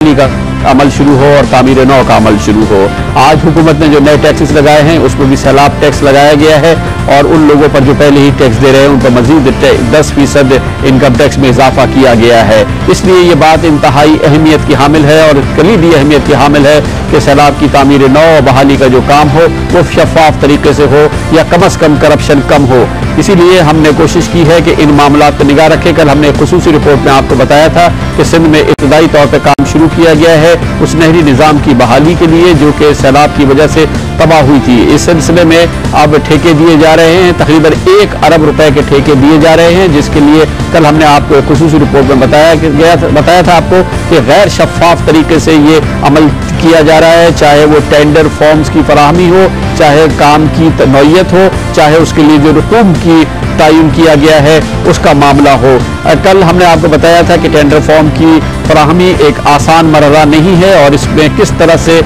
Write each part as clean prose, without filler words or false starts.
बहाली का अमल शुरू हो और तामीर नौ का अमल शुरू हो। आज हुकूमत ने जो नए टैक्सेस लगाए हैं उसमें भी सैलाब टैक्स लगाया गया है और उन लोगों पर जो पहले ही टैक्स दे रहे हैं उन पर मजीद 10% इनकम टैक्स में इजाफा किया गया है। इसलिए ये बात इंतहाई अहमियत की हामिल है और कलीदी अहमियत की हामिल है कि सैलाब की तामीर नौ और बहाली का जो काम हो वो शफाफ तरीके से हो या कम अज़ कम करप्शन कम हो। इसीलिए हमने कोशिश की है कि इन मामलात पर निगाह रखें। कल हमने खुसूसी रिपोर्ट में आपको बताया था कि सिंध में इब्तदाई तौर पर काम शुरू किया गया है उस नहरी निज़ाम की बहाली के लिए जो कि सैलाब की वजह से तबाह हुई थी। इस सिलसिले में अब ठेके दिए जा रहे हैं, तकरीबन 1 अरब रुपए के ठेके दिए जा रहे हैं, जिसके लिए कल हमने आपको खुसूसी रिपोर्ट में बताया था आपको कि गैर शफाफ तरीके से ये अमल किया जा रहा है, चाहे वो टेंडर फॉर्म्स की फराहमी हो, चाहे काम की नौयत हो, चाहे उसके लिए जो रकूम की तयन किया गया है उसका मामला हो। कल हमने आपको बताया था कि टेंडर फॉर्म की फराहमी एक आसान मरहला नहीं है और इसमें किस तरह से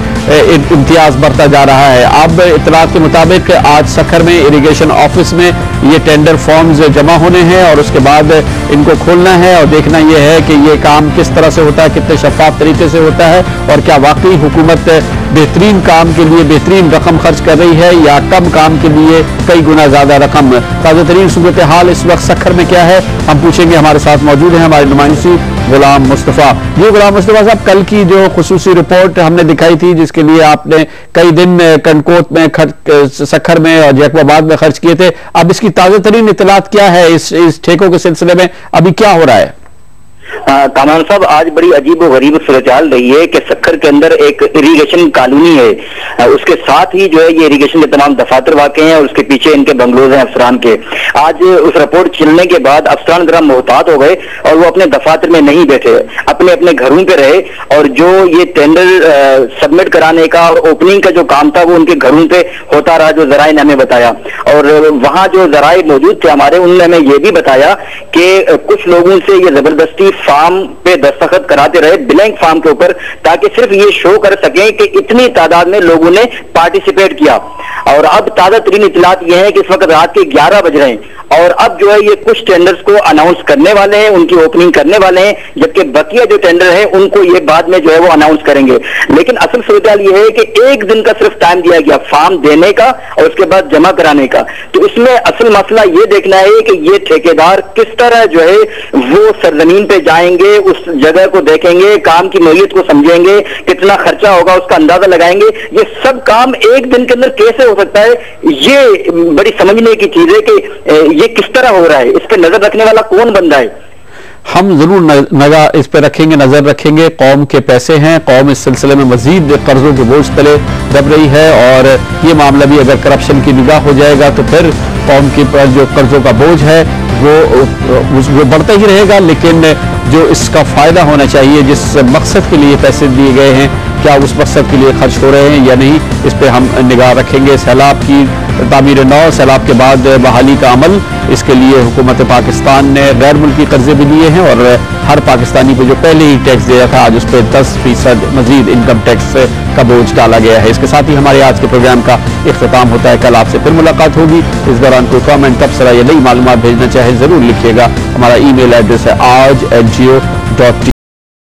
इम्तियाज बढ़ता जा रहा है। अब इत्तलात के मुताबिक आज सखर में इरिगेशन ऑफिस में ये टेंडर फॉर्म्स जमा होने हैं और उसके बाद इनको खोलना है और देखना यह है कि ये काम किस तरह से होता है, कितने शफाफ तरीके से होता है और क्या वाकई हुकूमत बेहतरीन काम के लिए बेहतरीन रकम खर्च कर रही है या कम काम के लिए कई गुना ज्यादा रकम। ताज़ा तरीन सूरत हाल इस वक्त सखर में क्या है हम पूछेंगे। हमारे साथ मौजूद हैं हमारे नुमाइंदी गुलाम मुस्तफ़ा। जी गुलाम मुस्तफ़ा साहब, कल की जो खुसूसी रिपोर्ट हमने दिखाई थी जिसके लिए आपने कई दिन कनकोट में सखर में और जैकबाबाद में खर्च किए थे, अब इसकी ताज़ा तरीन इत्तलात क्या है? इस ठेकों के सिलसिले में अभी क्या हो रहा है? कामरान साहब, आज बड़ी अजीब और गरीब सूरत-ए-हाल रही है कि सखर के अंदर एक इरिगेशन कॉलोनी है, उसके साथ ही जो है ये इरिगेशन के तमाम दफातर वाक़े हैं और उसके पीछे इनके बंगलोज हैं अफसरान के। आज उस रिपोर्ट चलने के बाद अफसरान जरा मोहतात हो गए और वो अपने दफातर में नहीं बैठे, अपने अपने घरों पे रहे और जो ये टेंडर सबमिट कराने का और ओपनिंग का जो काम था वो उनके घरों पे होता रहा, जो जराए ने हमें बताया। और वहां जो जराए मौजूद थे हमारे, उन्होंने हमें ये भी बताया कि कुछ लोगों से ये जबरदस्ती फार्म पे दस्तखत कराते रहे, ब्लैंक फार्म के ऊपर, ताकि सिर्फ ये शो कर सकें कि इतनी तादाद में लोगों ने पार्टिसिपेट किया। और अब ताजा तरीन इत्तलात ये है कि इस वक्त रात के 11 बज रहे हैं और अब जो है ये कुछ टेंडर्स को अनाउंस करने वाले हैं, उनकी ओपनिंग करने वाले हैं, जबकि बकिया जो टेंडर है उनको ये बाद में जो है वो अनाउंस करेंगे। लेकिन असल सूरत ये है कि 1 दिन का सिर्फ टाइम दिया गया फार्म देने का और उसके बाद जमा कराने का। तो इसमें असल मसला ये देखना है कि ये ठेकेदार किस तरह जो है वो सरजमीन पे जाएंगे, उस जगह को देखेंगे, काम की नौयत को समझेंगे, कितना खर्चा होगा उसका अंदाजा लगाएंगे। ये सब काम 1 दिन के अंदर कैसे हो सकता है, ये बड़ी समझने की चीज है कि ये किस तरह हो रहा है, इस पे नजर रखने वाला कौन बंदा है? हम जरूर नजर इस पे रखेंगे, नजर रखेंगे। कौम के पैसे हैं, कौम इस सिलसिले में मजीद कर्जों के बोझ तले दब रही है और ये मामला भी अगर करप्शन की निगाह हो जाएगा तो फिर कौम के पर जो कर्जों का बोझ है वो बढ़ता ही रहेगा। लेकिन जो इसका फायदा होना चाहिए, जिस मकसद के लिए पैसे दिए गए हैं, क्या उस मकसद के लिए खर्च हो रहे हैं या नहीं, इस पे हम निगाह रखेंगे। सैलाब की तामीर नौ, सैलाब के बाद बहाली का अमल, इसके लिए हुकूमत पाकिस्तान ने गैर मुल्की कर्जे भी लिए हैं और हर पाकिस्तानी को जो पहले ही टैक्स दिया था आज उस पर 10% मजीद इनकम टैक्स का बोझ डाला गया है। इसके साथ ही हमारे आज के प्रोग्राम का इख्तिताम होता है। कल आपसे फिर मुलाकात होगी। इस दौरान कोई कमेंट, तबसरा या नई मालूमात भेजना चाहे जरूर लिखिएगा। हमारा ईमेल एड्रेस है aaj@geo.tv।